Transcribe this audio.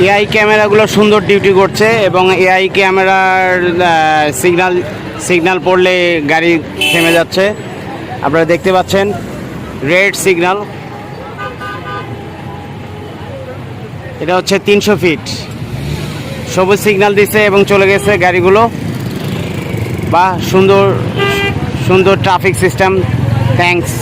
AI ক্যামেরাগুলো সুন্দর duty করছে এবং এআই ক্যামেরার সিগন্যাল পড়লে গাড়ি থেমে যাচ্ছে। আপনারা দেখতে পাচ্ছেন রেড সিগন্যাল, এটা হচ্ছে 300 ফিট। সবুজ সিগন্যাল দিচ্ছে এবং চলে গেছে গাড়িগুলো। বা সুন্দর সুন্দর ট্রাফিক সিস্টেম। থ্যাঙ্কস।